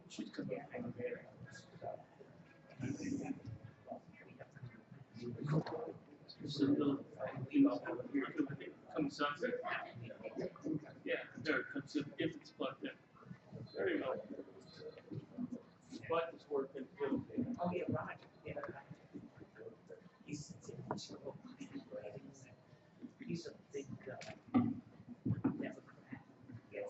She's coming out there. So they'll leave off over here till it comes up. Yeah, there it comes up if it's plugged in. There you go. The button's working too. Oh, yeah, right. Yeah. He's a big Democrat. Yes.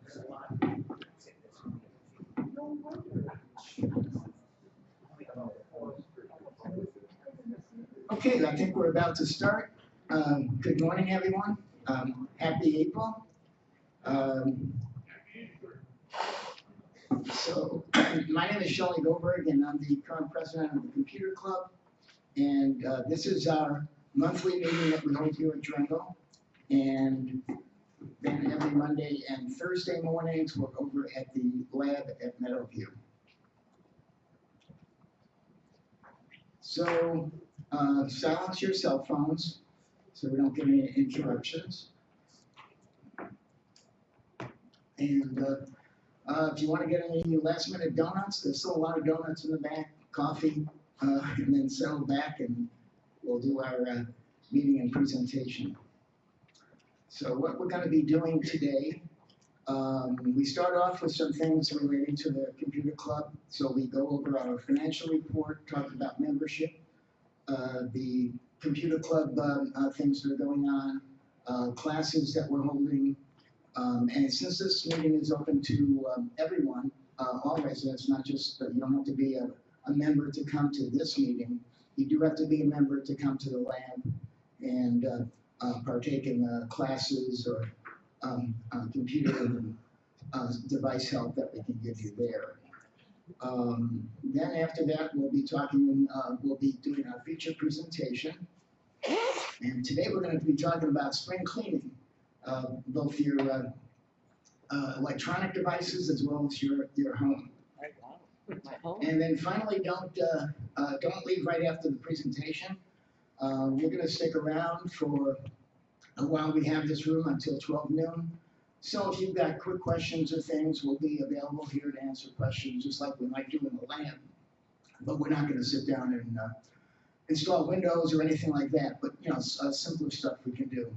There's a lot of people that say this. No wonder. Okay, I think we're about to start. Good morning, everyone. Happy April. So, my name is Shelley Goldberg, and I'm the current president of the Computer Club. And this is our monthly meeting that we hold here at Durango. And then every Monday and Thursday mornings, we're over at the lab at Meadowview. So, silence your cell phones so we don't get any interruptions. And if you want to get any last minute donuts, there's still a lot of donuts in the back, coffee, and then settle back and we'll do our meeting and presentation. So what we're going to be doing today, we start off with some things relating to the Computer Club. So we go over our financial report, talk about membership, the Computer Club things that are going on, classes that we're holding. And since this meeting is open to everyone, all residents, not just, you don't have to be a member to come to this meeting. You do have to be a member to come to the lab and partake in classes or computer and device help that we can give you there. Then after that, we'll be doing our feature presentation. And today we're going to be talking about spring cleaning, both your electronic devices as well as your home. And then finally, don't leave right after the presentation. We're going to stick around for a while. We have this room until 12 noon. So if you've got quick questions or things, we'll be available here to answer questions just like we might do in the lab. But we're not going to sit down and install Windows or anything like that. But you know, simpler stuff we can do.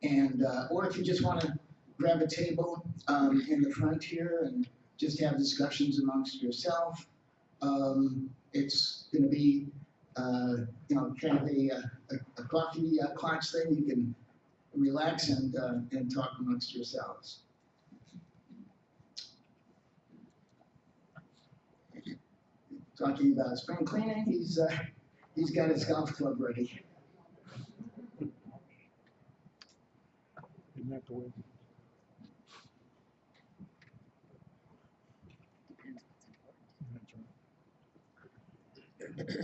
And or if you just want to grab a table in the front here and just have discussions amongst yourself, it's going to be you know, kind of a coffee clock thing. You can relax and talk amongst yourselves. Talking about spring cleaning, he's got his golf club ready. Didn't have to wait.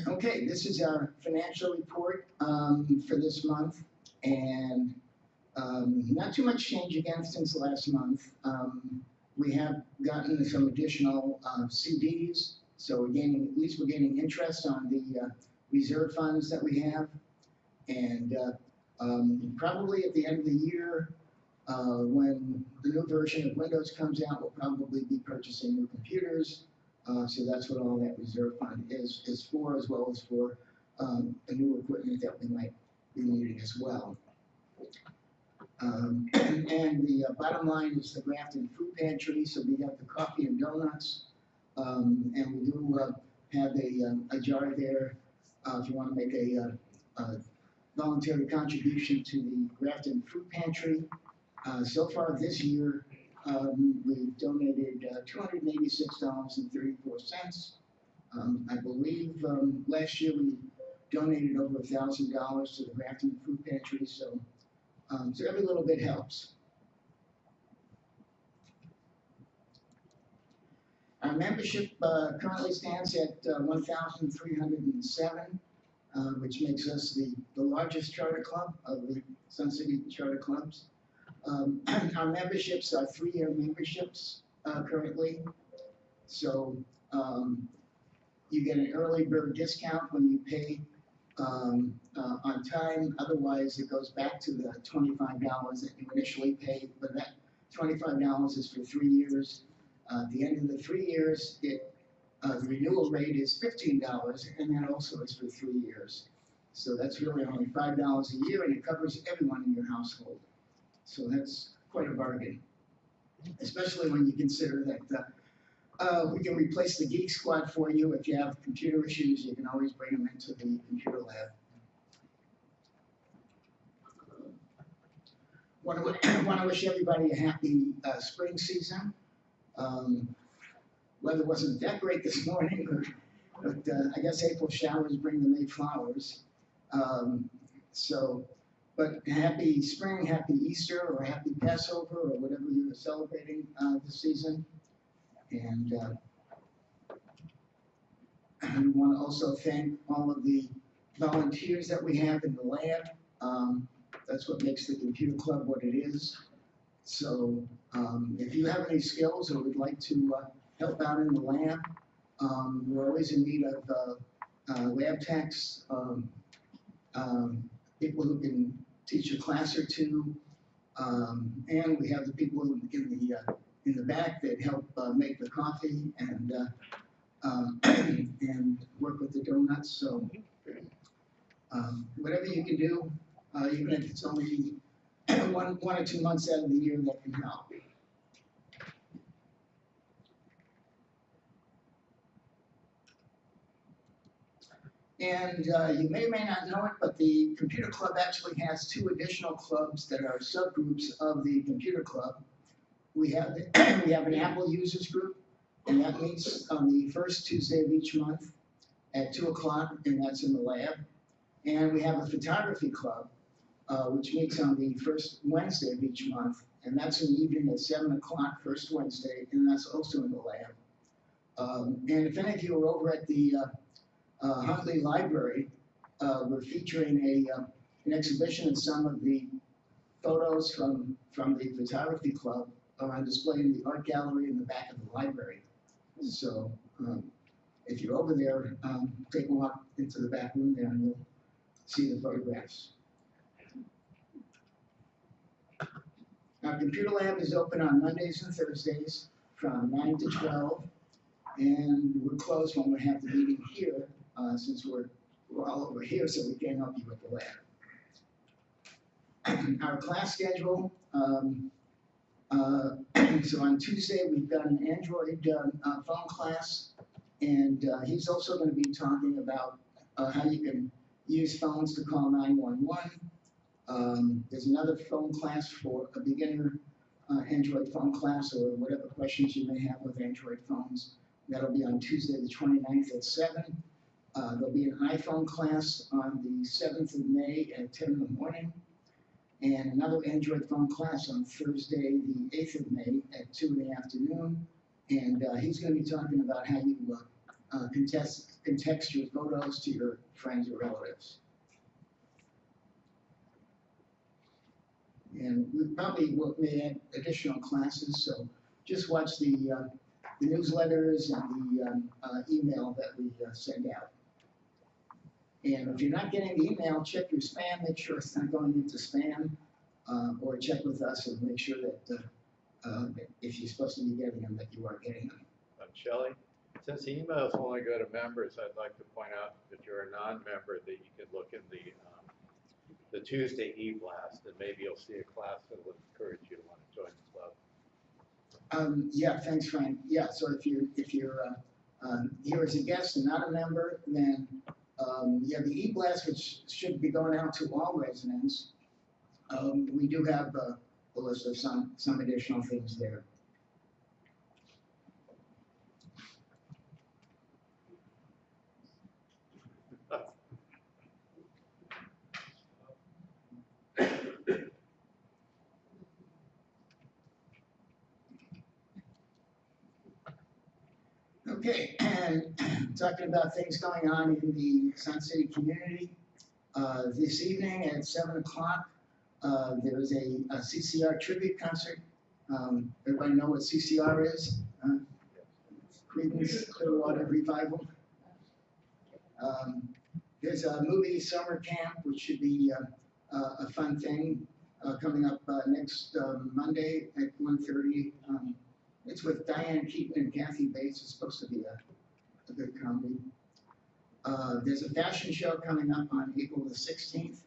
Okay, this is our financial report for this month, and not too much change again since last month. We have gotten some additional CDs, so we're gaining, at least we're gaining interest on the reserve funds that we have, and probably at the end of the year, when the new version of Windows comes out, we'll probably be purchasing new computers. So that's what all that reserve fund is for, as well as for the new equipment that we might be needing as well. And the bottom line is the Grafton Food Pantry. So we have the coffee and donuts, and we do have a jar there if you want to make a voluntary contribution to the Grafton Food Pantry. So far this year, we've donated $286.34. I believe last year we donated over $1,000 to the Grafton Food Pantry, so every little bit helps. Our membership currently stands at 1,307, which makes us the largest charter club of the Sun City Charter Clubs. Our memberships are 3-year memberships currently, so you get an early bird discount when you pay on time. Otherwise, it goes back to the $25 that you initially paid, but that $25 is for 3 years. At the end of the 3 years, the renewal rate is $15, and that also is for 3 years. So that's really only $5 a year, and it covers everyone in your household. So that's quite a bargain, especially when you consider that we can replace the Geek Squad for you. If you have computer issues, you can always bring them into the computer lab. Want to wish everybody a happy spring season. Weather wasn't that great this morning, but I guess April showers bring the May flowers. But happy spring, happy Easter, or happy Passover, or whatever you are celebrating this season. And we want to also thank all of the volunteers that we have in the lab. That's what makes the computer club what it is. So if you have any skills or would like to help out in the lab, we're always in need of lab techs, people who can teach a class or two, and we have the people in the back that help make the coffee and and work with the donuts. So whatever you can do, even if it's only one or 2 months out of the year, that can help. And you may or may not know it, but the computer club actually has 2 additional clubs that are subgroups of the computer club. We have an Apple users group, and that meets on the first Tuesday of each month at 2 o'clock, and that's in the lab. And we have a photography club, which meets on the first Wednesday of each month, and that's in the evening at 7 o'clock, first Wednesday, and that's also in the lab. And if any of you are over at the Huntley Library, we're featuring an exhibition, and some of the photos from the photography club are on display in the art gallery in the back of the library. So if you're over there, take a walk into the back room there and you'll see the photographs. Our computer lab is open on Mondays and Thursdays from 9 to 12, and we're closed when we have the meeting here, since we're all over here, so we can't help you with the lab. Our class schedule, so on Tuesday we've got an Android phone class, and he's also going to be talking about how you can use phones to call 911. There's another phone class for a beginner Android phone class, or whatever questions you may have with Android phones. That'll be on Tuesday the 29th at 7. There'll be an iPhone class on the 7th of May at 10 in the morning, and another Android phone class on Thursday the 8th of May at 2 in the afternoon. And he's going to be talking about how you can text your photos to your friends or relatives. And we probably may add additional classes, so just watch the newsletters and the email that we send out. And if you're not getting the email, check your spam, make sure it's not going into spam, or check with us and make sure that if you're supposed to be getting them, that you are getting them. Shelley, since the emails only go to members, I'd like to point out that you're a non-member, that you can look in the Tuesday e-blast, and maybe you'll see a class that will encourage you to want to join the club. Yeah, thanks, Frank. Yeah, so if you're here as a guest and not a member, then yeah, the e-blast, which should be going out to all residents, we do have a list of some additional things there. Okay, and talking about things going on in the Sun City community, this evening at 7 o'clock, there is a CCR tribute concert. Everybody know what CCR is? Creedence Clearwater Revival. There's a movie summer camp, which should be a fun thing, coming up next Monday at 1:30. It's with Diane Keaton and Kathy Bates. It's supposed to be a good comedy. There's a fashion show coming up on April the 16th.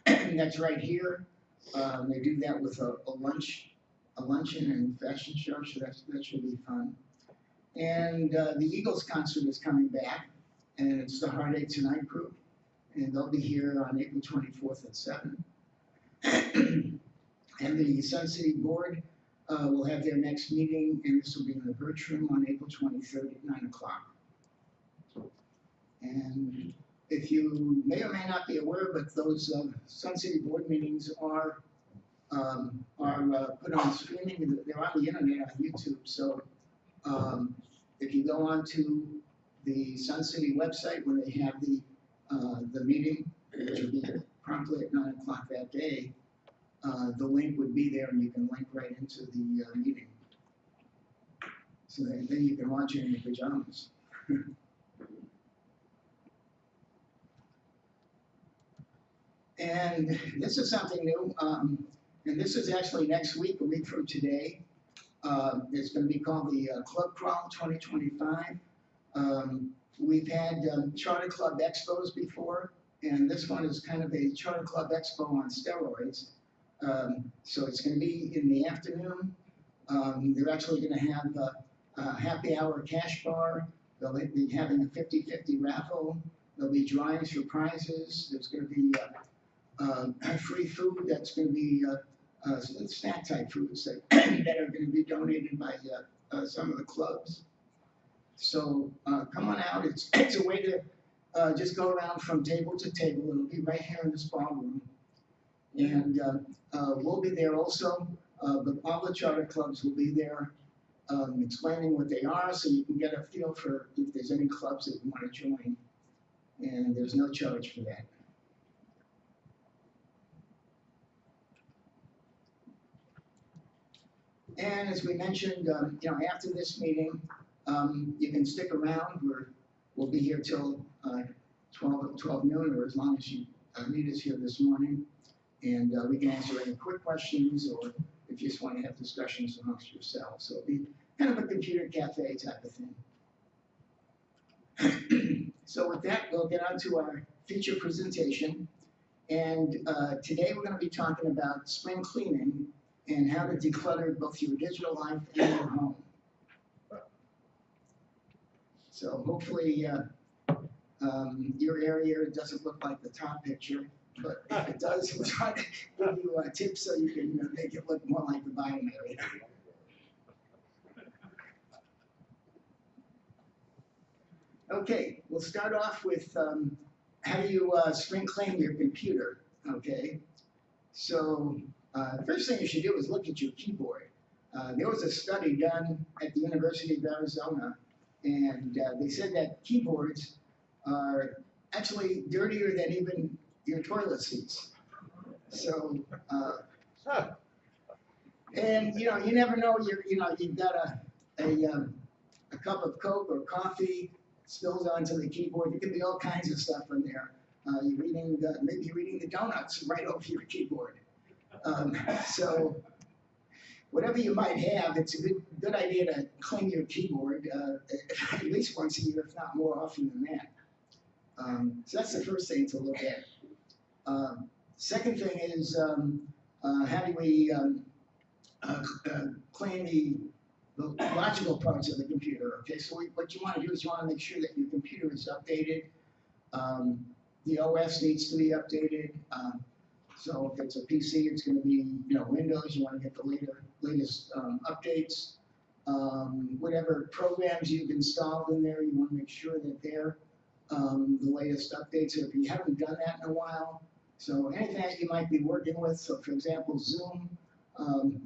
That's right here. They do that with a luncheon and fashion show, so that should be fun. And the Eagles concert is coming back, and it's the Heartache Tonight group, and they'll be here on April 24th at 7. And the Sun City Board will have their next meeting, and this will be in the Birch Room on April 23rd at 9 o'clock. And if you may or may not be aware, but those Sun City Board meetings are put on streaming. They're on the internet on YouTube. So if you go onto the Sun City website when they have the meeting, which will be promptly at 9 o'clock that day, the link would be there, and you can link right into the meeting. So then you can watch it in your pajamas. And this is something new, and this is actually next week, a week from today. It's going to be called the Club Crawl 2025. We've had Charter Club Expos before, and this one is kind of a Charter Club Expo on steroids. So it's going to be in the afternoon. They're actually going to have a happy hour cash bar. They'll be having a 50-50 raffle. There'll be drawings for prizes. There's going to be free food that's going to be snack type foods that are going to be donated by some of the clubs. So come on out. It's a way to just go around from table to table. It'll be right here in this ballroom. And we'll be there also, but all the charter clubs will be there explaining what they are, so you can get a feel for if there's any clubs that you want to join. And there's no charge for that. And as we mentioned, after this meeting, you can stick around. We'll be here till 12 noon, or as long as you meet us here this morning. And we can answer any quick questions, or if you just want to have discussions amongst yourselves. So it'll be kind of a computer cafe type of thing. So with that, we'll get on to our feature presentation. And today we're going to be talking about spring cleaning and how to declutter both your digital life and your home. So hopefully your area doesn't look like the top picture, but if it does, we'll try to give you tips so you can make it look more like the bottom area. Okay, we'll start off with how do you spring clean your computer, okay? So first thing you should do is look at your keyboard. There was a study done at the University of Arizona, and they said that keyboards are actually dirtier than even your toilet seats. So, and you never know. You've got a cup of Coke or coffee spills onto the keyboard. There can be all kinds of stuff in there. Maybe you're eating the donuts right over your keyboard. So whatever you might have, it's a good idea to clean your keyboard at least once a year, if not more often than that. So that's the first thing to look at. Second thing is how do we clean the logical parts of the computer? Okay, so what you want to do is you want to make sure that your computer is updated. The OS needs to be updated. So if it's a PC, it's going to be Windows. You want to get the latest updates. Whatever programs you've installed in there, you want to make sure that they're the latest updates. So if you haven't done that in a while, so anything that you might be working with. So for example, Zoom.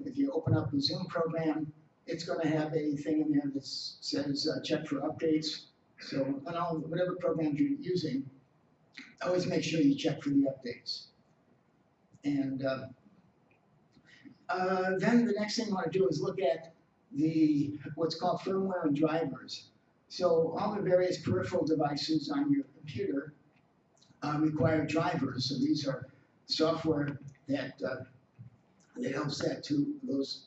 If you open up the Zoom program, it's going to have a thing in there that says check for updates. So on whatever programs you're using, always make sure you check for the updates. And then the next thing you want to do is look at what's called firmware and drivers. So all the various peripheral devices on your computer, require drivers. So these are software that helps those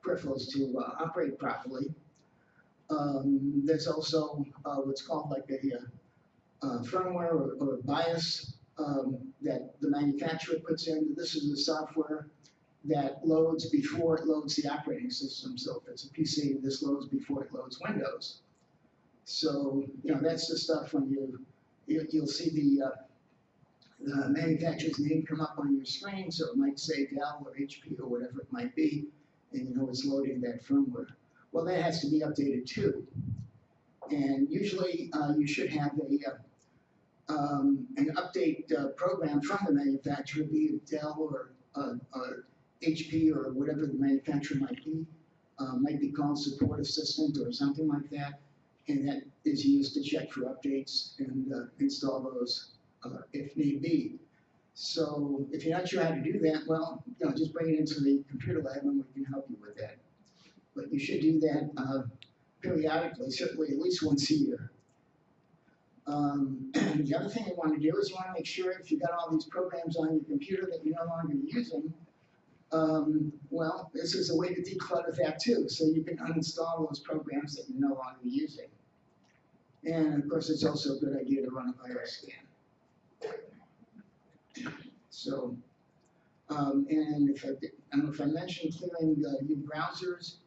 peripherals to operate properly. There's also what's called like a firmware or BIOS that the manufacturer puts in. This is the software that loads before it loads the operating system. So if it's a PC, this loads before it loads Windows. So that's the stuff when you'll see the manufacturer's name come up on your screen. So it might say Dell or HP or whatever it might be, and it's loading that firmware. Well, that has to be updated too. And usually you should have an update program from the manufacturer, be it Dell or HP or whatever the manufacturer might be called Support Assistant or something like that. And that is used to check for updates and install those if need be. So if you're not sure how to do that, well, just bring it into the computer lab and we can help you with that. But you should do that periodically, certainly at least once a year. The other thing you want to do is you want to make sure if you've got all these programs on your computer that you're no longer using, well, this is a way to declutter that too. So you can uninstall those programs that you're no longer using. And of course, it's also a good idea to run a virus scan. So, and I don't know if I mentioned clearing your browsers.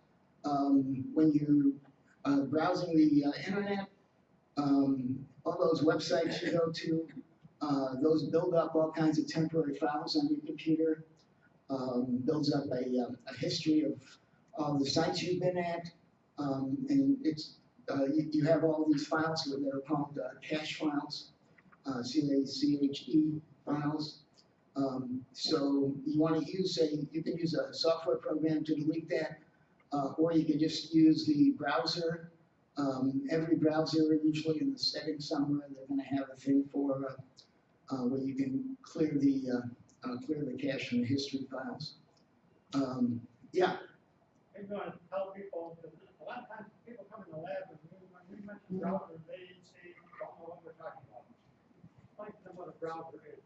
When you're browsing the internet, all those websites you go to, those build up all kinds of temporary files on your computer, builds up a history of all the sites you've been at, and it's you have all these files that are called cache files, CACHE files. So you want to use you can use a software program to delete that, or you can just use the browser. Every browser, usually in the settings somewhere, they're going to have a thing for where you can clear the cache and the history files. Yeah. I'm going to tell people, because a lot of times people come in the lab and when we mention browser, they say, don't know what we're talking about. Explain to them what a browser is.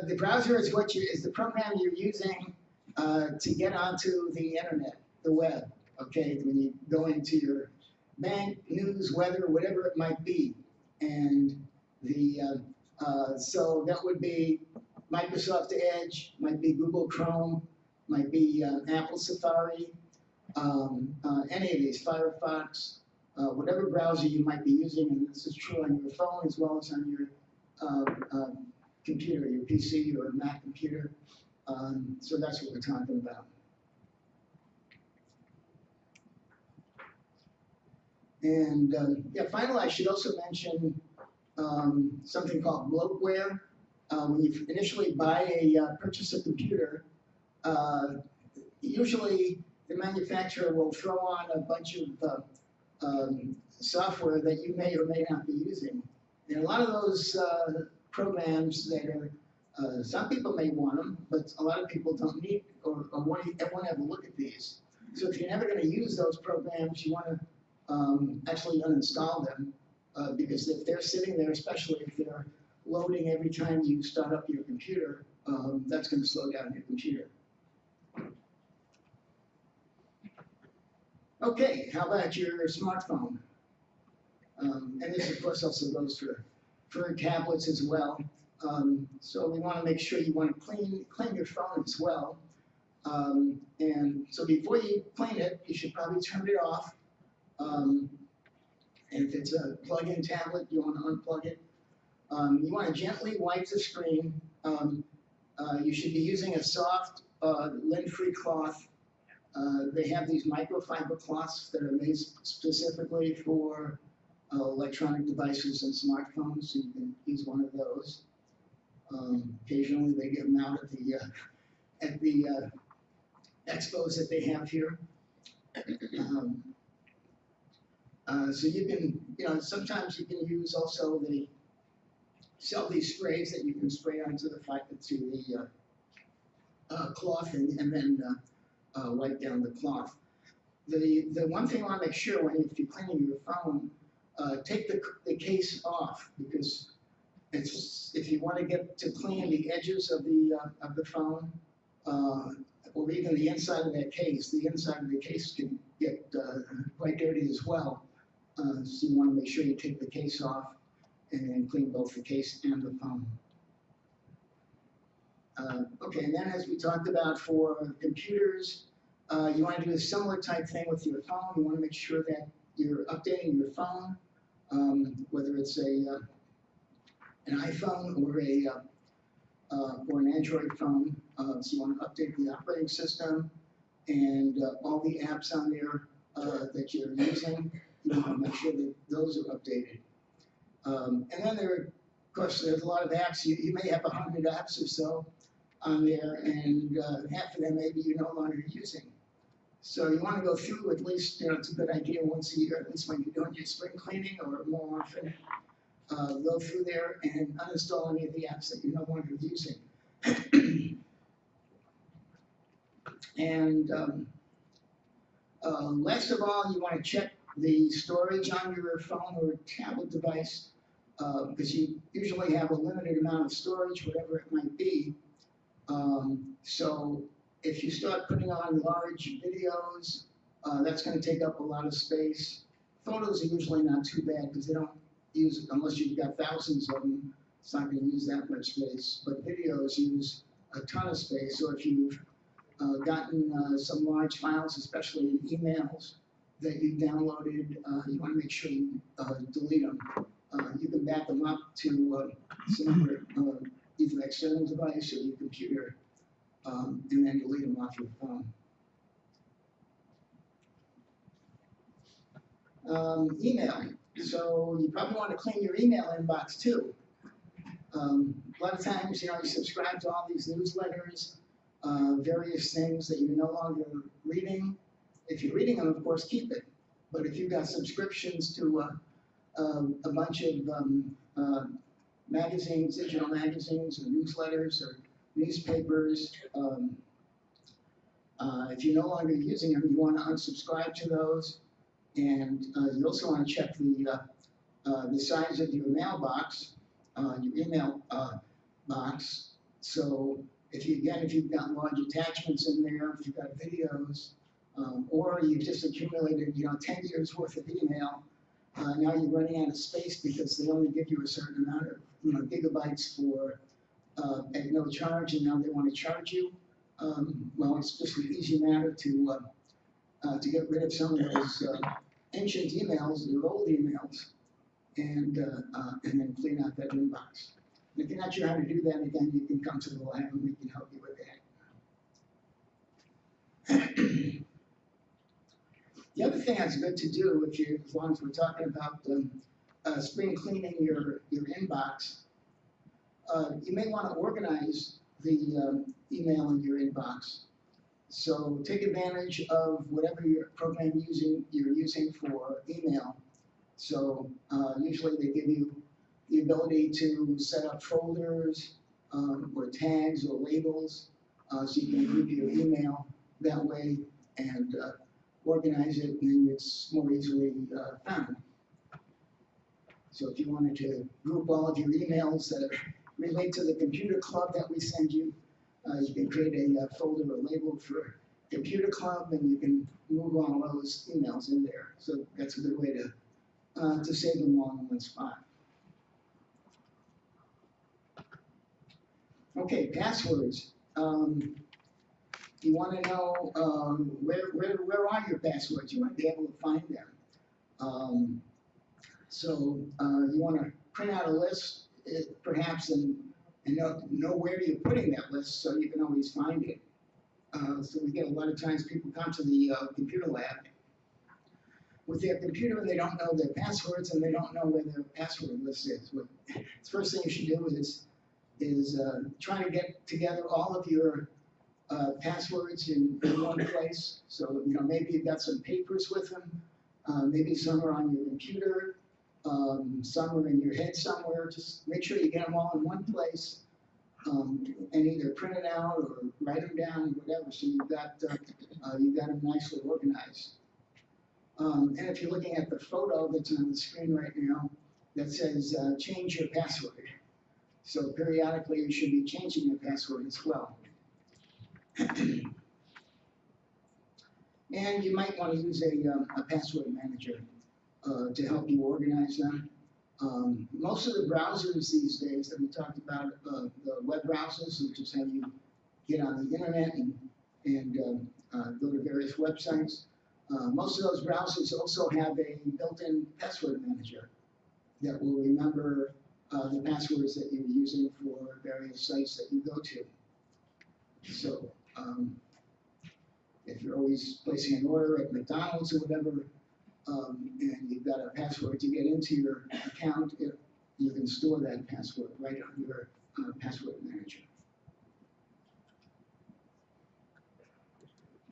The browser is the program you're using to get onto the internet, the web. Okay, when you go into your bank, news, weather, whatever it might be, and so that would be Microsoft Edge, might be Google Chrome, might be Apple Safari, any of these, Firefox, whatever browser you might be using, and this is true on your phone as well as on your computer, your PC or Mac computer. So that's what we're talking about. And yeah, finally, I should also mention something called bloatware. When you initially purchase a computer, usually the manufacturer will throw on a bunch of software that you may or may not be using. And a lot of those programs that are, some people may want them, but a lot of people don't need or want to have a look at these. So if you're never going to use those programs, you want to actually uninstall them because if they're sitting there, especially if they're loading every time you start up your computer, that's going to slow down your computer. Okay, how about your smartphone? And this, of course, also goes for tablets as well. So we want to make sure you want to clean your phone as well. And so before you clean it, you should probably turn it off. And if it's a plug-in tablet, you want to unplug it. You want to gently wipe the screen. You should be using a soft, lint-free cloth. They have these microfiber cloths that are made specifically for electronic devices and smartphones, so you can use one of those. Occasionally they give them out at the expos that they have here. So you can, sometimes you can use also sell these sprays that you can spray onto the cloth and then wipe down the cloth. The one thing I want to make sure if you're cleaning your phone, take the case off, because It's, if you want to get to clean the edges of the phone, or even the inside of that case, the inside of the case can get quite dirty as well. So you want to make sure you take the case off and then clean both the case and the phone. Okay, and then as we talked about for computers, you want to do a similar type thing with your phone. You want to make sure that you're updating your phone, whether it's an iPhone or an Android phone. So you want to update the operating system and all the apps on there that you're using. You want to make sure that those are updated. And then there, of course, there's a lot of apps. You may have 100 apps or so on there, and half of them maybe you're no longer using. So you want to go through at least, it's a good idea once a year, at least when you're doing your spring cleaning or more often, go through there and uninstall any of the apps that you're no longer using. And last of all, you want to check the storage on your phone or tablet device, because you usually have a limited amount of storage, whatever it might be. So if you start putting on large videos, that's going to take up a lot of space. Photos are usually not too bad because they don't use, unless you've got thousands of them, it's not going to use that much space. But videos use a ton of space. So if you've gotten some large files, especially in emails that you downloaded, you want to make sure you delete them. You can back them up to some other either external device or your computer, and then delete them off your phone. Email. So you probably want to clean your email inbox too. A lot of times, you subscribe to all these newsletters, various things that you're no longer reading. If you're reading them, of course, keep it. But if you've got subscriptions to a bunch of magazines, digital magazines, or newsletters, or newspapers, if you're no longer using them, you want to unsubscribe to those. And you also want to check the size of your mailbox, your email box. So if you've got large attachments in there, if you've got videos, or you've just accumulated 10 years worth of email, now you're running out of space because they only give you a certain amount of gigabytes for at no charge, and now they want to charge you. Well, it's just an easy matter to get rid of some of those ancient emails, your old emails, and then clean out that inbox. And if you're not sure how to do that, again, you can come to the lab and we can help you with that. The other thing that's good to do, as long as we're talking about spring cleaning your inbox, you may want to organize the email in your inbox. So take advantage of whatever your program you're using for email. So usually they give you the ability to set up folders or tags or labels, so you can group your email that way and organize it, and it's more easily found. So if you wanted to group all of your emails that relate to the computer club that we send you, you can create a folder or label for computer club, and you can move all those emails in there. So that's a good way to save them all in one spot. Okay, passwords. You want to know where are your passwords? You want to be able to find them. So you want to print out a list, perhaps, and know where you're putting that list so you can always find it. So we get a lot of times people come to the computer lab with their computer and they don't know their passwords and they don't know where their password list is. The first thing you should do is try to get together all of your passwords in one place. So maybe you've got some papers with them, maybe some are on your computer, some are in your head somewhere. Just make sure you get them all in one place, and either print it out or write them down, whatever. So you've got them nicely organized. And if you're looking at the photo that's on the screen right now that says change your password, So periodically you should be changing your password as well. And you might want to use a password manager to help you organize them. Most of the browsers these days that we talked about, the web browsers, which is how you get on the internet and go to various websites. Most of those browsers also have a built-in password manager that will remember the passwords that you're using for various sites that you go to. So if you're always placing an order at McDonald's or whatever, and you've got a password to get into your account, you can store that password right on your password manager.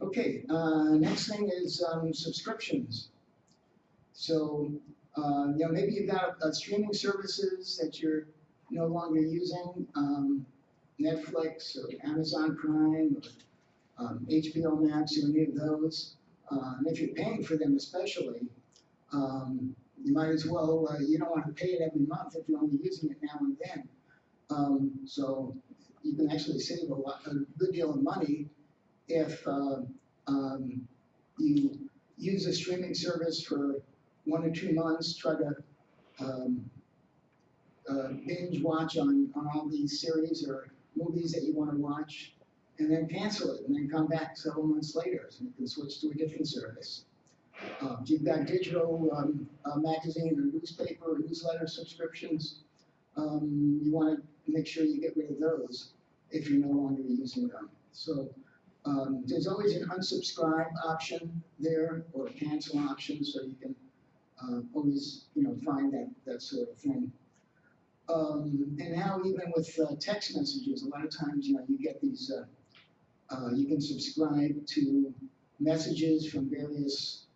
Okay, next thing is subscriptions. So, maybe you've got streaming services that you're no longer using, Netflix or Amazon Prime or HBO Max or any of those. And if you're paying for them especially, you might as well, you don't want to pay it every month if you're only using it now and then. So you can actually save a good deal of money if you use a streaming service for 1 or 2 months, try to binge watch on all these series or movies that you want to watch, and then cancel it, and then come back several months later, so you can switch to a different service. If you've got digital magazine or newspaper or newsletter subscriptions, you want to make sure you get rid of those if you're no longer using them. So there's always an unsubscribe option there, or a cancel option, so you can always, find that sort of thing. And now even with text messages, a lot of times, you get these, you can subscribe to messages from various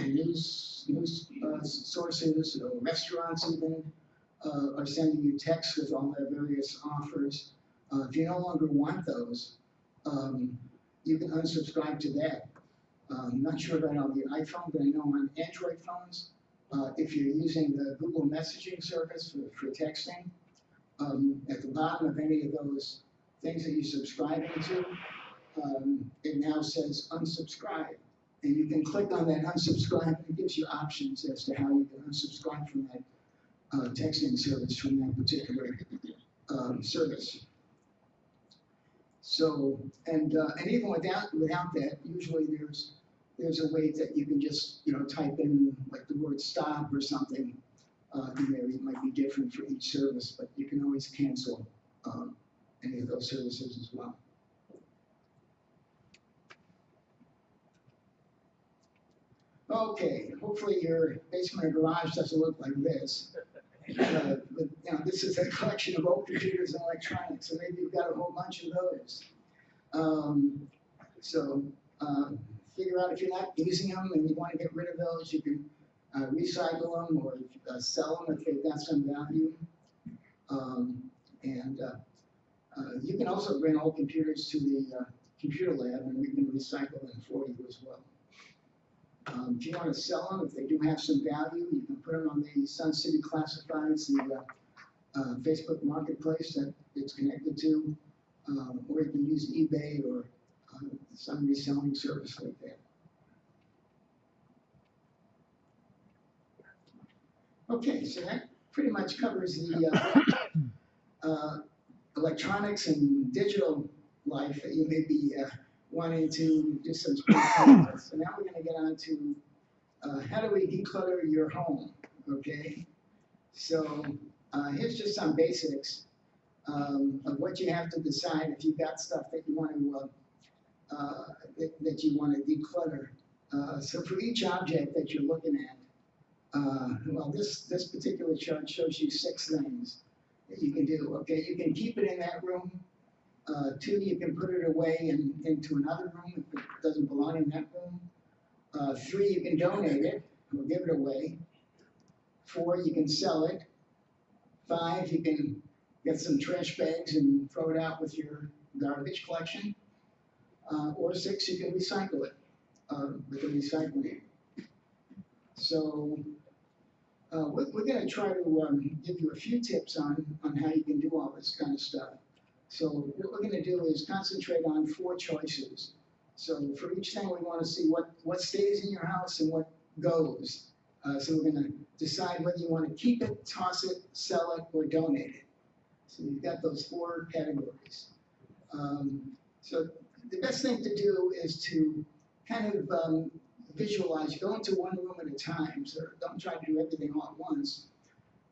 news sources, or restaurants even, are sending you texts with all their various offers. If you no longer want those, you can unsubscribe to that. I'm not sure about on the iPhone, but I know on Android phones, if you're using the Google messaging service for texting, at the bottom of any of those things that you're subscribing to, it now says unsubscribe. And you can click on that unsubscribe, and it gives you options as to how you can unsubscribe from that texting service, from that particular service. So, and even without that, usually there's a way that you can just, type in like the word stop or something in there. It might be different for each service, but you can always cancel any of those services as well. Okay, hopefully your basement or garage doesn't look like this. But, this is a collection of old computers and electronics, and maybe you've got a whole bunch of those. So figure out if you're not using them and you want to get rid of those, you can recycle them or sell them if they've got some value. You can also bring old computers to the computer lab, and we can recycle them for you as well. If you want to sell them, if they do have some value, you can put them on the Sun City Classifieds, the Facebook Marketplace that it's connected to, or you can use eBay or some reselling service like that. Okay, so that pretty much covers the electronics and digital life that you may be wanting to do some spring with. So now we're going to get on to how do we declutter your home, okay? So here's just some basics of what you have to decide if you've got stuff that you want to declutter. So for each object that you're looking at, well, this particular chart shows you 6 things that you can do. Okay, you can keep it in that room. 2, you can put it away into another room if it doesn't belong in that room. 3, you can donate it or give it away. 4, you can sell it. 5, you can get some trash bags and throw it out with your garbage collection. Or 6, you can recycle it with a recycling. So we're gonna try to, give you a few tips on how you can do all this kind of stuff. So what we're gonna do is concentrate on 4 choices. So for each thing, we wanna see what stays in your house and what goes. So we're gonna decide whether you wanna keep it, toss it, sell it, or donate it. So you've got those 4 categories. So the best thing to do is to kind of visualize, go into one room at a time. So don't try to do everything all at once,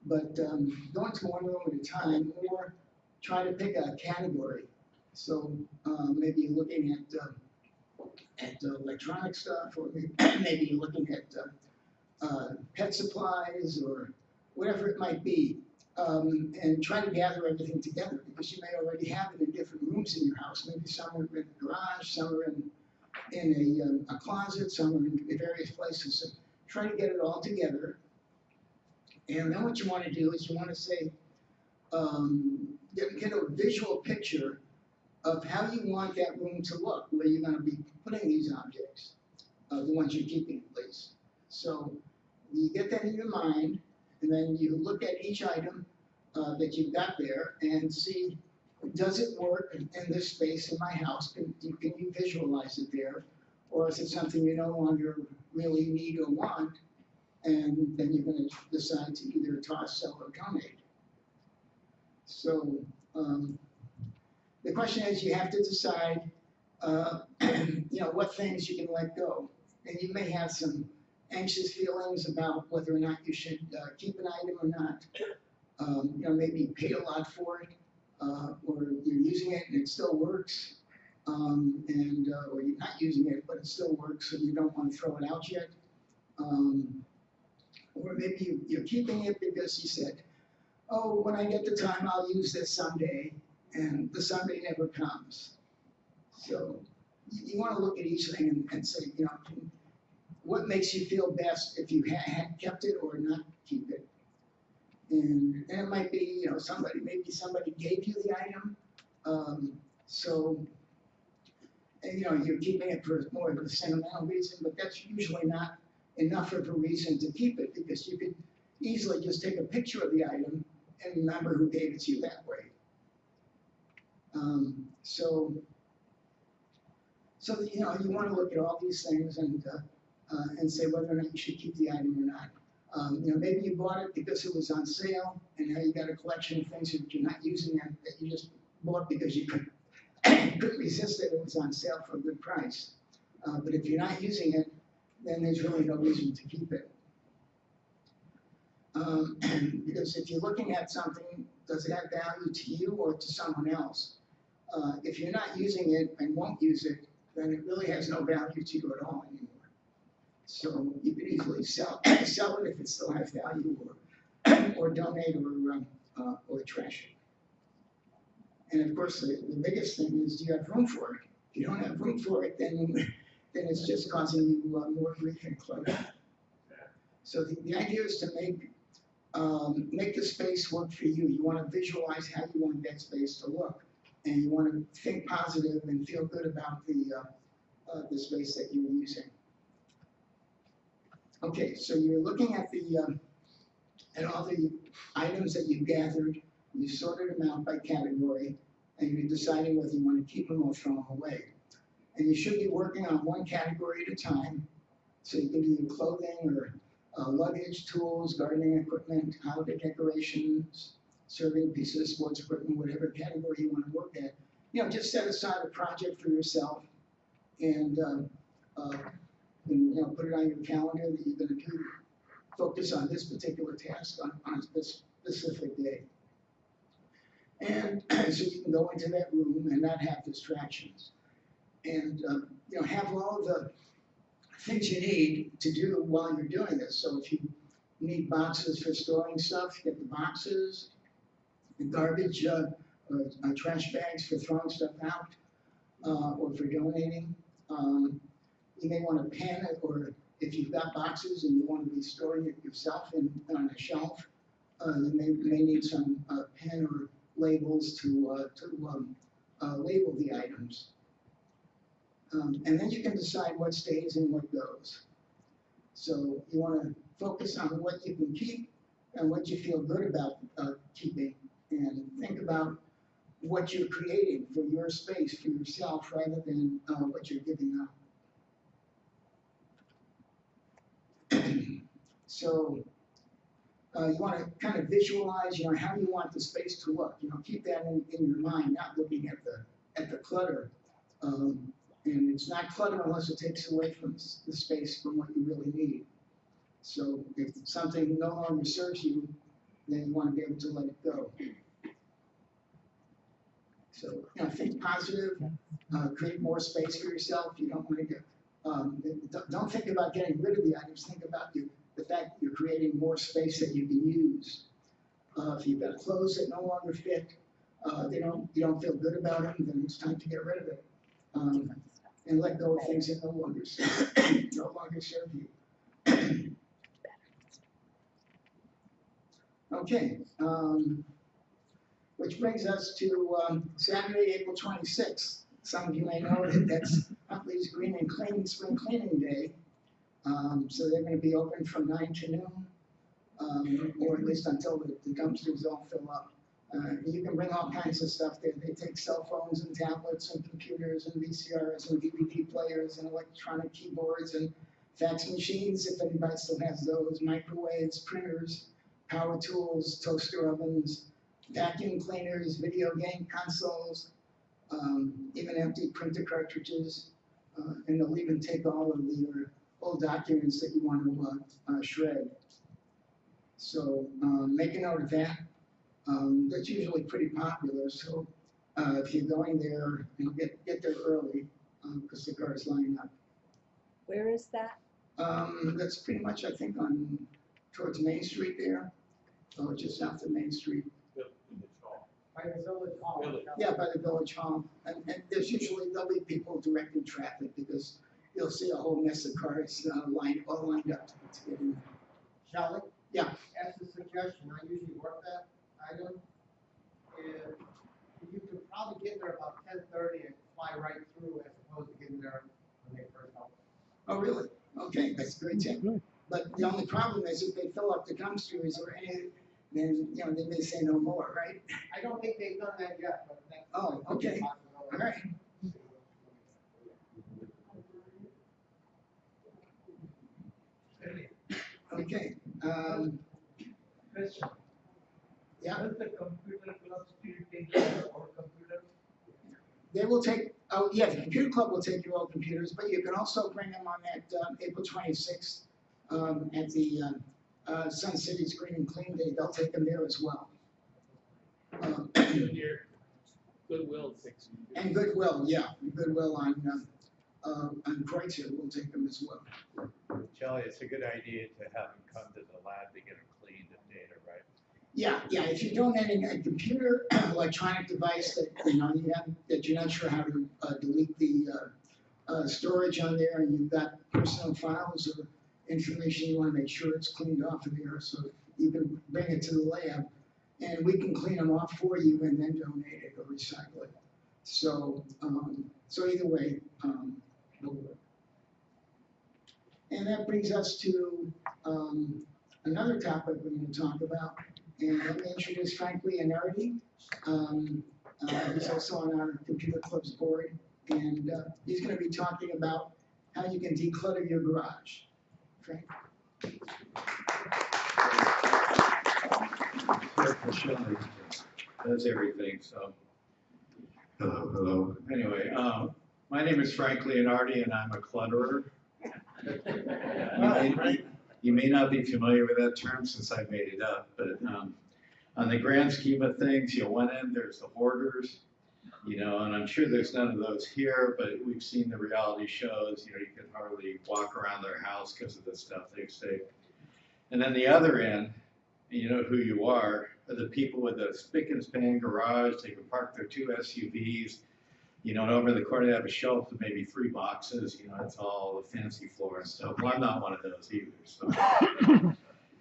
but go into one room at a time, or try to pick a category. So maybe you're looking at electronic stuff, or maybe you're looking at pet supplies, or whatever it might be. And try to gather everything together, because you may already have it in different rooms in your house. Maybe some are in the garage, some are in a closet, some are in various places. So try to get it all together. And then what you want to do is you want to say, get a visual picture of how you want that room to look, where you're going to be putting these objects, the ones you're keeping at least. So you get that in your mind, and then you look at each item that you've got there and see, does it work in this space in my house? Can you visualize it there? Or is it something you no longer really need or want? And then you're going to decide to either toss, sell, or donate. So the question is, you have to decide, what things you can let go. And you may have some anxious feelings about whether or not you should keep an item or not. Maybe you paid a lot for it, or you're using it and it still works, or you're not using it but it still works, and you don't want to throw it out yet. Or maybe you're keeping it because you said, oh, when I get the time, I'll use this someday, and the someday never comes. So you want to look at each thing and say, what makes you feel best if you had kept it or not keep it? And it might be, maybe somebody gave you the item, you're keeping it for more of a sentimental reason, but that's usually not enough of a reason to keep it, because you could easily just take a picture of the item and remember who gave it to you that way. You want to look at all these things and say whether or not you should keep the item or not. Maybe you bought it because it was on sale, and now you got a collection of things that you're not using that you just bought because you couldn't resist it. It was on sale for a good price. But if you're not using it, then there's really no reason to keep it. Because if you're looking at something, does it have value to you or to someone else? If you're not using it and won't use it, then it really has no value to you at all anymore. So you could easily sell it if it still has value, or donate, or trash it. And of course, the biggest thing is, do you have room for it? If you don't have room for it, then it's just causing you more grief and clutter. So the idea is to make the space work for you. You want to visualize how you want that space to look, and you want to think positive and feel good about the space that you're using. Okay, so you're looking at all the items that you've gathered. You sorted them out by category, and you're deciding whether you want to keep them or throw them away. And you should be working on one category at a time. So you can do your clothing, or luggage, tools, gardening equipment, holiday decorations, serving pieces of sports equipment, whatever category you want to work at. Just set aside a project for yourself, and put it on your calendar that you're going to focus on this particular task on this specific day. And so you can go into that room and not have distractions. And have all of the things you need to do while you're doing this. So if you need boxes for storing stuff, get the boxes, the garbage, trash bags for throwing stuff out, or for donating. You may want a pen, or if you've got boxes and you want to be storing it yourself on a shelf, you may need some pen or labels to label the items. And then you can decide what stays and what goes. So you want to focus on what you can keep and what you feel good about keeping, and think about what you're creating for your space, for yourself, rather than what you're giving up. So you want to kind of visualize, how you want the space to look. Keep that in your mind, not looking at the clutter. And it's not clutter unless it takes away from the space from what you really need. So if something no longer serves you, then you want to be able to let it go. So, think positive, create more space for yourself. You don't want to get, don't think about getting rid of the items. Think about the fact that you're creating more space that you can use. If you've got clothes that no longer fit, you don't feel good about them, then it's time to get rid of it. And let go of things that no longer serve you. Okay, which brings us to Saturday, April 26th. Some of you may know that that's Huntley's Green and Clean Spring Cleaning Day. So they're going to be open from 9 to noon, or at least until the dumpsters all fill up. You can bring all kinds of stuff there. They take cell phones and tablets and computers and VCRs and DVD players and electronic keyboards and fax machines, if anybody still has those, microwaves, printers, power tools, toaster ovens, vacuum cleaners, video game consoles, even empty printer cartridges, and they'll even take all of your old documents that you want to shred. So make a note of that. That's usually pretty popular, so if you're going there, get there early because the cars line up. Where is that? That's pretty much, I think, towards Main Street there, or just south of Main Street. By the village hall. Yeah, by the village hall. And there'll be people directing traffic because you'll see a whole mess of cars all lined up to get in. Shelley? Yeah. As a suggestion, I usually work that item. If you could probably get there about 10:30 and fly right through as opposed to getting there when they first open. Oh, really? Okay, that's a great tip. But the only problem is if they fill up the dumpsters or any, then, they may say no more, right? I don't think they've done that yet, but that's. Oh, okay. All right. Okay. Question. Yeah. Does the computer club still take our computer? They will take, oh yeah, the computer club will take your old computers, but you can also bring them on that April 26th at the Sun City's Green and Clean Day. They'll take them there as well. Goodwill takes. And Goodwill, yeah, Goodwill on Kreutzer will take them as well. Shelley, it's a good idea to have them come to the lab to get them cleaned and data, right? Yeah, if you're donating a computer, electronic device that that you're not sure how to delete the storage on there, and you've got personal files or information you want to make sure it's cleaned off of there, so you can bring it to the lab, and we can clean them off for you and then donate it or recycle it. So, so either way, it'll work. And that brings us to another topic we're going to talk about. And let me introduce Frank Leonardi. He's also on our computer club's board. And he's going to be talking about how you can declutter your garage. Frank? Shelley does everything, so. Hello. Anyway, my name is Frank Leonardi, and I'm a clutterer. You may not be familiar with that term since I made it up, but on the grand scheme of things, one end there's the hoarders, and I'm sure there's none of those here, but we've seen the reality shows, you can hardly walk around their house because of the stuff they say. And then the other end, you know who you are the people with the spick and span garage. They can park their 2 SUVs, and over the corner they have a shelf with maybe 3 boxes, it's all the fancy floor and stuff. Well, I'm not one of those either. So.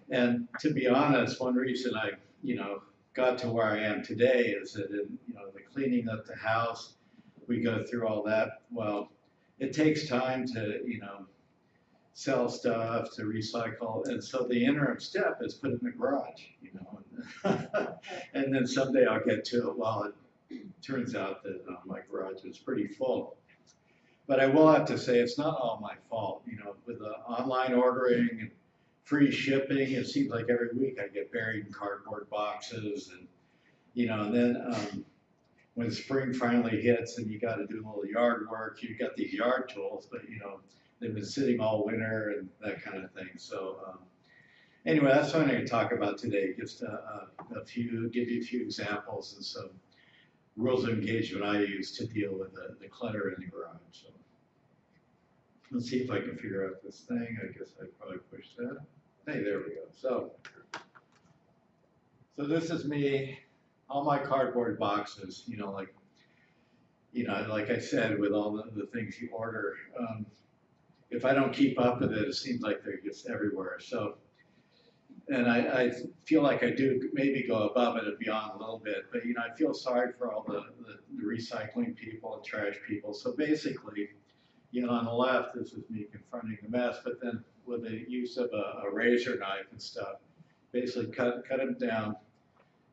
And to be honest, one reason I, got to where I am today is that in, the cleaning up the house, we go through all that. Well, it takes time to, sell stuff, to recycle, and so the interim step is put it in the garage, you know. And then someday I'll get to it. Well, it turns out that my garage is pretty full. But I will have to say, it's not all my fault, you know, with the online ordering and free shipping, it seems like every week I get buried in cardboard boxes and, you know, and then when spring finally hits and you got to do a little yard work, you've got these yard tools, but you know, they've been sitting all winter and that kind of thing. So anyway, that's what I'm going to talk about today. Just give you a few examples and some rules of engagement I use to deal with the clutter in the garage. So let's see if I can figure out this thing. I guess I probably pushed that. Hey, there we go. So this is me. All my cardboard boxes, you know, like I said, with all the things you order, if I don't keep up with it, it seems like they're just everywhere. So, and I feel like I do maybe go above it and beyond a little bit, but you know, I feel sorry for all the recycling people and trash people. So basically, you know, on the left, this is me confronting the mess, but then with the use of a razor knife and stuff, basically cut them down,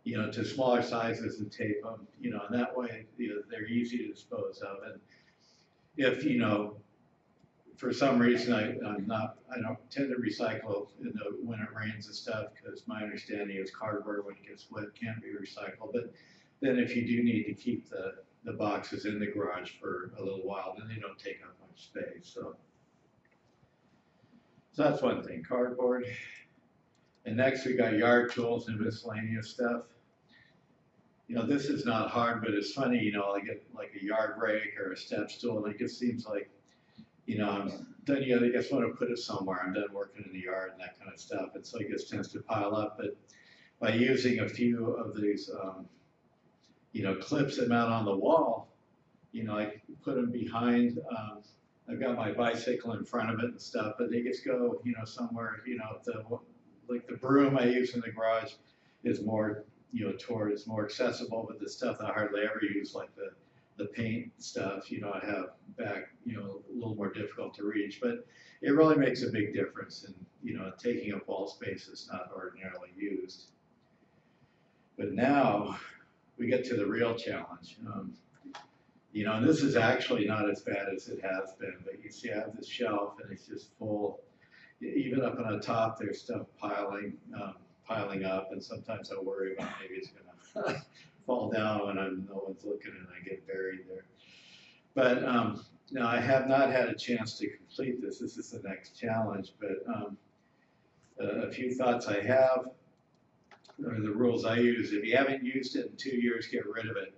you know, to smaller sizes and tape them, you know, and that way, you know, they're easy to dispose of. And if, you know, for some reason I don't tend to recycle when it rains and stuff, because my understanding is cardboard when it gets wet can't be recycled. But then if you do need to keep the boxes in the garage for a little while, then they don't take up much space. So that's one thing, cardboard. And next we got yard tools and miscellaneous stuff. You know, this is not hard, but it's funny, you know, I get like a yard rake or a step stool, and it just seems like, you know, I'm done, you know, I just want to put it somewhere. I'm done working in the yard and that kind of stuff. And so it just tends to pile up. But by using a few of these, you know, clips that mount on the wall, you know, I put them behind, I've got my bicycle in front of it and stuff, but they just go, you know, somewhere, you know, like the broom I use in the garage is more, you know, towards more accessible, but the stuff that I hardly ever use, like the paint stuff, you know, I have back, you know, a little more difficult to reach, but it really makes a big difference in, you know, taking up wall space that's not ordinarily used. But now we get to the real challenge. You know, and this is actually not as bad as it has been, but you see I have this shelf and it's just full. Even up on the top, there's stuff piling up, and sometimes I worry about maybe it's gonna fall down when no one's looking and I get buried there. But now I have not had a chance to complete this. This is the next challenge, but a few thoughts I have, or the rules I use. If you haven't used it in 2 years, get rid of it.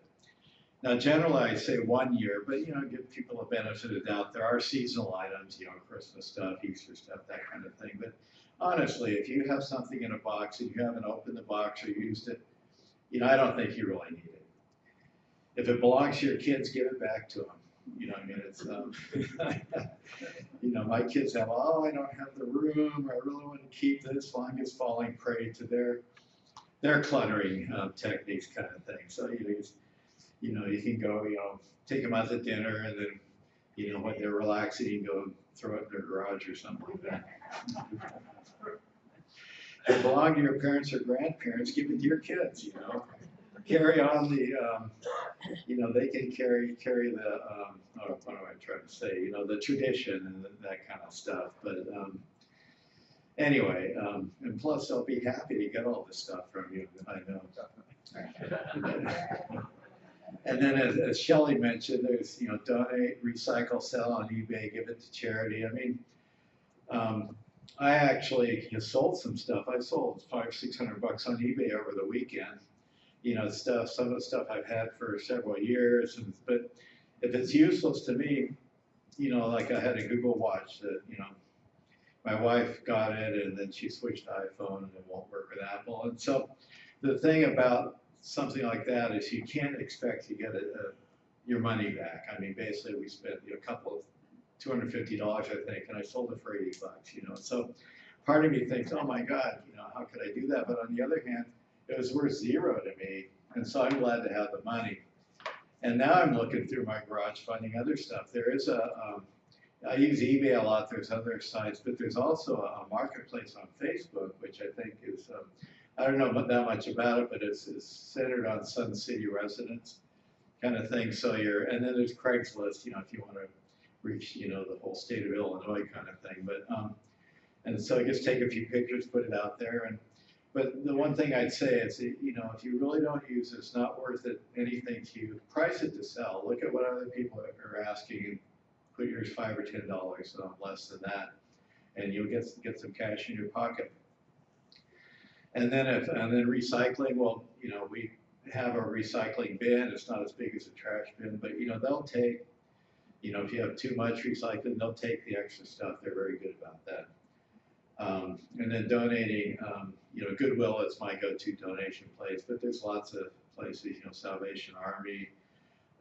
Now, generally, I say 1 year, but, you know, give people a benefit of the doubt. There are seasonal items, you know, Christmas stuff, Easter stuff, that kind of thing. But honestly, if you have something in a box and you haven't opened the box or used it, you know, I don't think you really need it. If it belongs to your kids, give it back to them. You know, I mean, it's, you know, my kids have, oh, I don't have the room, or I really want to keep this. Well, I'm just falling prey to their cluttering techniques kind of thing. So, you know, you can go, you know, take them out to dinner, and then, you know, when they're relaxing, you can go throw it in their garage or something like that. If it belong to your parents or grandparents, give it to your kids, you know. Carry on the, you know, they can carry the, what am I trying to say, you know, the tradition and that kind of stuff. But anyway, and plus they'll be happy to get all this stuff from you, I know. And then as Shelley mentioned, there's, you know, donate, recycle, sell on eBay, give it to charity. I mean, I actually sold some stuff. I sold $500-600 on eBay over the weekend. You know, stuff, some of the stuff I've had for several years. But if it's useless to me, you know, like I had a Google Watch that, you know, my wife got it and then she switched to iPhone and it won't work with Apple. And so the thing about something like that is you can't expect to get your money back. I mean, basically we spent, you know, a couple of $250, I think, and I sold it for $80, you know. So part of me thinks, oh my God, you know, how could I do that? But on the other hand, it was worth zero to me, and so I'm glad to have the money. And now I'm looking through my garage finding other stuff. There is I use eBay a lot, there's other sites, but there's also a marketplace on Facebook, which I think is, I don't know that much about it, but it's centered on Sun City residents kind of thing. So and then there's Craigslist, you know, if you want to reach, you know, the whole state of Illinois kind of thing. But, and so I just take a few pictures, put it out there. But the one thing I'd say is, you know, if you really don't use it, it's not worth it anything to you. Price it to sell. Look at what other people are asking and put yours $5 or $10, less than that, and you'll get some cash in your pocket. And then recycling, well, you know, we have a recycling bin. It's not as big as a trash bin, but you know, they'll take, you know, if you have too much recycling, they'll take the extra stuff. They're very good about that. And then donating, you know, Goodwill is my go-to donation place, but there's lots of places, you know, Salvation Army,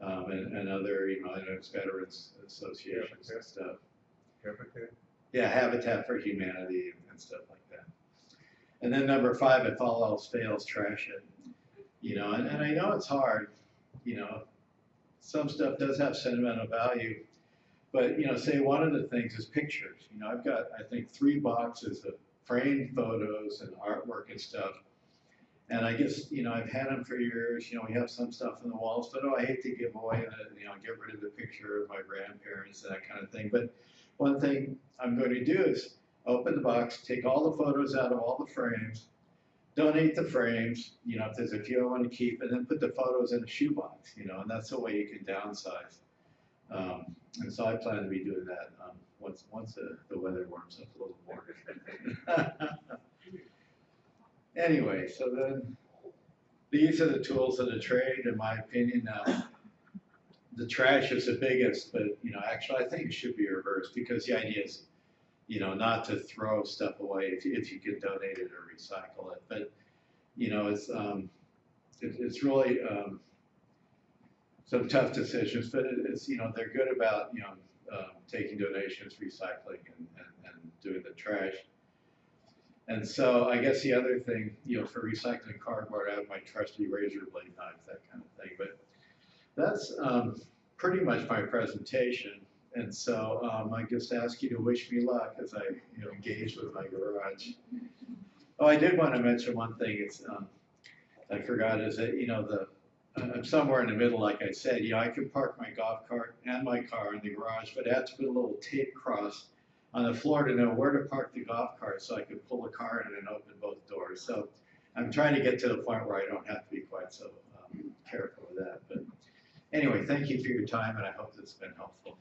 and other, you know, I know it's Veterans Associations and stuff. Habitat. Yeah, Habitat for Humanity and stuff like that. And then number 5, if all else fails, trash it. You know, and I know it's hard, you know, some stuff does have sentimental value, but, you know, say one of the things is pictures. You know, I've got, I think, 3 boxes of framed photos and artwork and stuff. And I guess, you know, I've had them for years. You know, we have some stuff on the walls, but I hate to give away, you know, get rid of the picture of my grandparents and that kind of thing. But one thing I'm going to do is open the box, take all the photos out of all the frames, donate the frames, you know, if there's a few I want to keep, and then put the photos in a shoebox, you know, and that's the way you can downsize. And so I plan to be doing that once the weather warms up a little more. Anyway, so then these are the tools of the trade, in my opinion. Now, the trash is the biggest, but, you know, actually I think it should be reversed, because the idea is, you know, not to throw stuff away if you can donate it or recycle it. But, you know, it's really some tough decisions, but it's, you know, they're good about, you know, taking donations, recycling, and doing the trash. And so I guess the other thing, you know, for recycling cardboard, I have my trusty razor blade knife, that kind of thing. But that's pretty much my presentation. And so I just ask you to wish me luck as I, you know, engage with my garage. Oh, I did want to mention one thing. It's I forgot, is that, you know, I'm somewhere in the middle, like I said. You know, I can park my golf cart and my car in the garage, but I have to put a little tape cross on the floor to know where to park the golf cart, so I can pull the car in and open both doors. So I'm trying to get to the point where I don't have to be quite so careful with that. But anyway, thank you for your time, and I hope it's been helpful.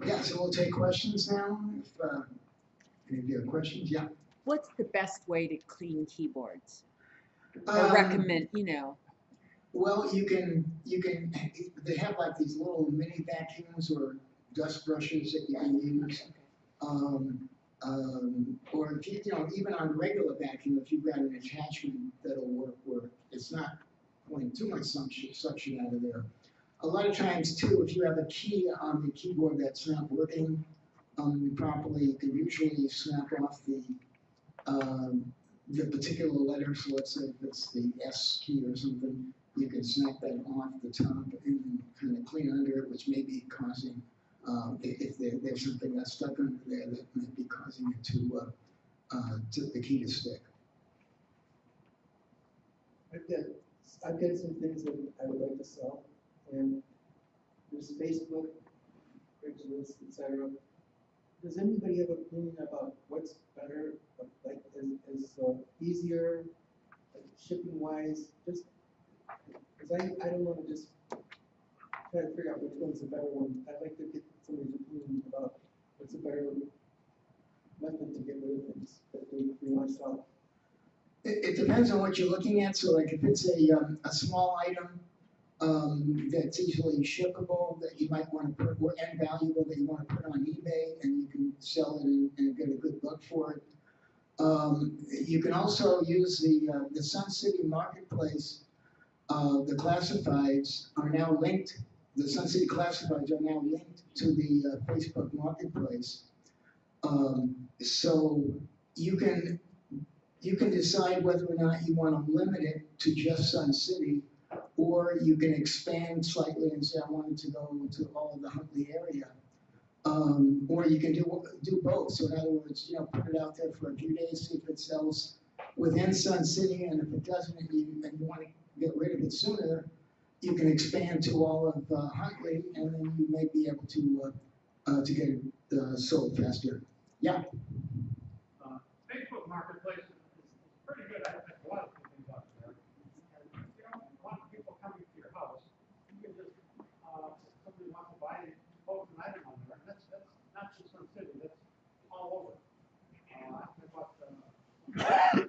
Yeah, so we'll take questions now. If any of you have questions, yeah. What's the best way to clean keyboards? Or recommend, you know? Well, you can, they have like these little mini vacuums or dust brushes that you can use. Or if you know, even on a regular vacuum, if you've got an attachment that'll work where it's not pulling too much suction out of there. A lot of times too, if you have a key on the keyboard that's not working properly, you can usually snap off the particular letter. So let's say if it's the S key or something, you can snap that off the top and kind of clean under it, which may be causing, if there's something that's stuck under there, that might be causing it to the key to stick. I've got some things that I would like to sell, and there's Facebook, Craigslist, etc. Does anybody have an opinion about what's better, like is easier, like shipping wise? Just because I don't want to just try to figure out which one's the better one. I'd like to get somebody's opinion about what's the better method to get rid of things that we want to sell. It depends on what you're looking at. So like if it's a small item that's easily shippable that you might want to put, and valuable that you want to put on eBay and you can sell it and get a good buck for it. You can also use the Sun City Marketplace. The classifieds are now linked. The Sun City classifieds are now linked to the Facebook Marketplace. So you can you can decide whether or not you want to limit it to just Sun City, or you can expand slightly and say, I wanted to go to all of the Huntley area. Or you can do both. So in other words, put it out there for a few days, see if it sells within Sun City, and if it doesn't, and you want to get rid of it sooner, you can expand to all of Huntley, and then you may be able to get it sold faster. Yeah. Facebook Marketplace is pretty good. I have a lot of things out there. And if you don't want people coming to your house, you can just, if somebody wants to buy it, post an item on there. And that's not just Sun City, that's all over. I bought, and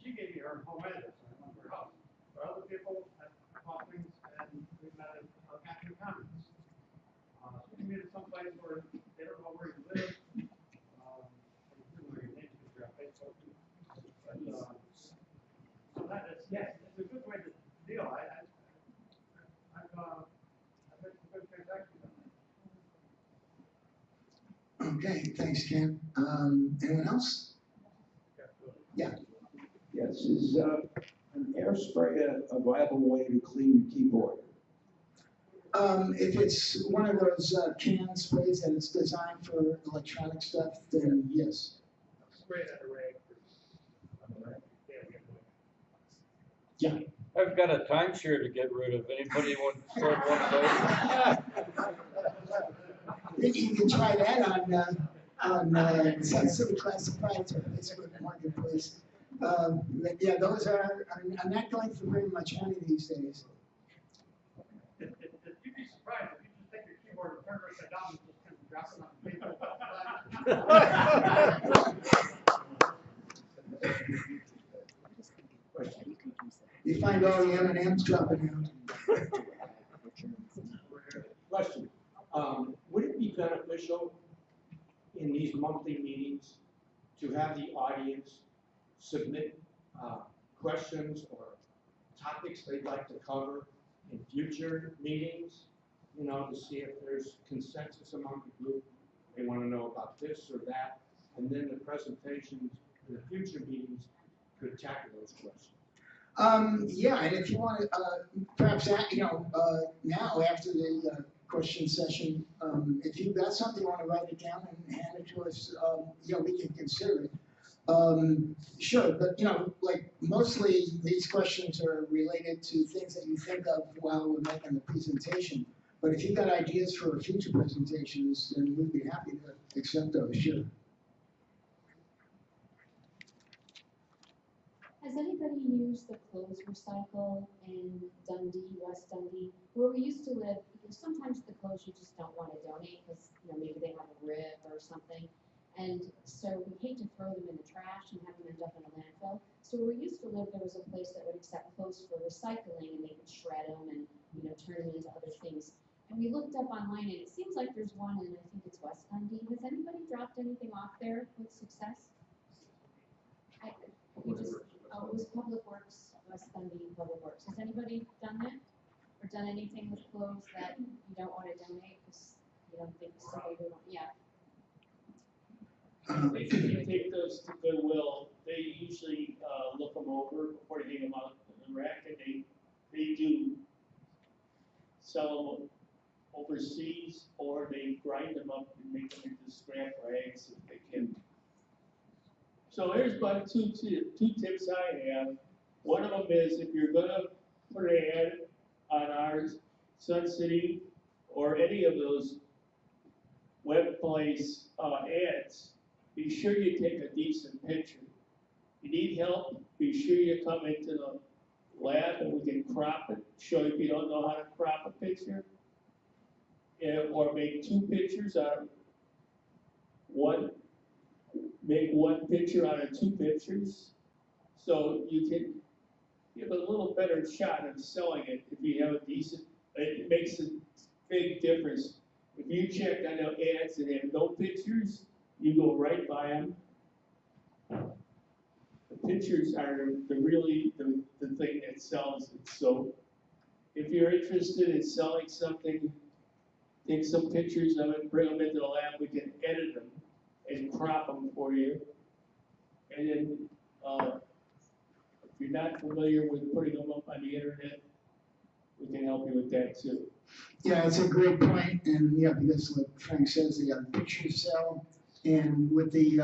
she gave me her home address, and I went to her house. But other people have bought things, and we've met at Acme Commons. So you meet at some place where they don't know where you live. Yes, it's a good way to deal. I've had some good transactions on that. Okay, thanks, Ken. Anyone else? Yeah. Yes, is an air spray a viable way to clean your keyboard? If it's one of those can sprays that it's designed for electronic stuff, then yes. Spray that array. Yeah. I've got a timeshare to get rid of. Anybody want to start one of those? You can try that on Sun City Classifieds or Facebook Marketplace. Yeah, those are not going for very much money these days. You'd be surprised if you just take your keyboard and turn it upside down and just kind of drop it on the paper. You find all the M&Ms dropping out. Question, would it be beneficial in these monthly meetings to have the audience submit questions or topics they'd like to cover in future meetings, to see if there's consensus among the group? They want to know about this or that, and then the presentations in the future meetings could tackle those questions. Yeah, and if you want to, perhaps now after the question session, if you've got something you want to write it down and hand it to us, we can consider it. Sure, but like mostly these questions are related to things that you think of while we're making the presentation. But if you've got ideas for future presentations, then we'd be happy to accept those. Sure. Has anybody used the clothes recycle in Dundee, West Dundee, where we used to live? Because sometimes the clothes you just don't want to donate because maybe they have a rib or something, and so we hate to throw them in the trash and have them end up in a landfill. So where we used to live, there was a place that would accept clothes for recycling, and they could shred them and turn them into other things. And we looked up online, and it seems like there's one in, I think it's West Dundee. Has anybody dropped anything off there with success? It was Public Works, West Dundee Public Works. Has anybody done that? Or done anything with clothes that you don't want to donate because you don't think somebody would want? Yeah. If you take those to Goodwill, they usually look them over before they hang them out in the rack, and they do sell them overseas, or they grind them up and make them into scrap rags if they can. So here's about two tips I have. One of them is if you're gonna put an ad on our Sun City or any of those web place ads, be sure you take a decent picture. If you need help, be sure you come into the lab and we can crop it, show you if you don't know how to crop a picture. Or make two pictures out of one. Make one picture out of two pictures, so you can give a little better shot at selling it if you have a decent. It makes a big difference. If you check on the ads and have no pictures, you go right by them. The pictures are really the thing that sells it. So if you're interested in selling something, take some pictures of it, bring them into the lab. We can edit them and crop them for you. And then, if you're not familiar with putting them up on the internet, we can help you with that too. Yeah, it's a great point, and yeah, because like Frank says, they got picture cell, and with the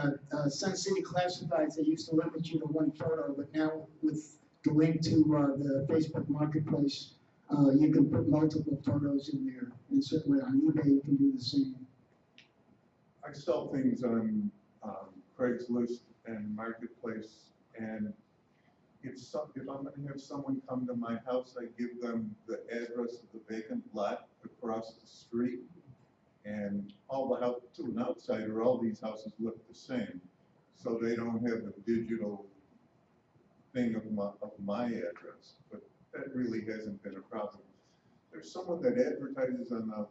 Sun City Classifieds, they used to limit you to one photo, but now with the link to the Facebook Marketplace, you can put multiple photos in there, and certainly on eBay, you can do the same. I sell things on Craigslist and Marketplace, and if I'm gonna have someone come to my house, I give them the address of the vacant lot across the street. And all the house, to an outsider, all these houses look the same, so they don't have a digital thing of my address, but that really hasn't been a problem. There's someone that advertises on the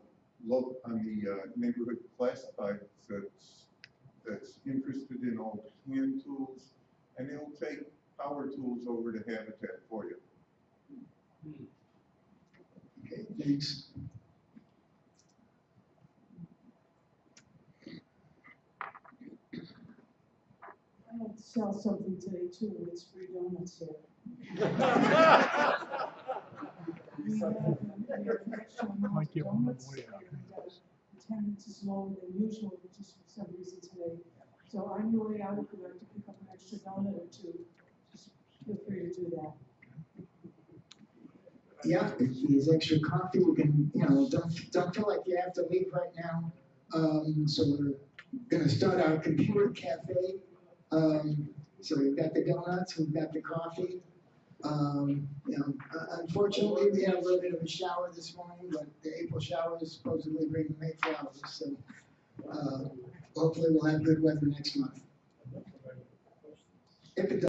neighborhood classified that's interested in old hand tools, and they'll take power tools over to Habitat for you. Okay, thanks. I had to sell something today too, and it's free donuts here. We have an extra amount of donuts, and attendance is lower than usual, just for some reason today. So on your way out, if you'd like to pick up an extra donut or two, just feel free to do that. Yeah, if there's extra coffee, we can, don't feel like you have to leave right now. So we're gonna start our computer cafe. So we've got the donuts, we've got the coffee. Unfortunately, we had a little bit of a shower this morning, but the April shower is supposedly bringing May flowers. So hopefully we'll have good weather next month. If it does.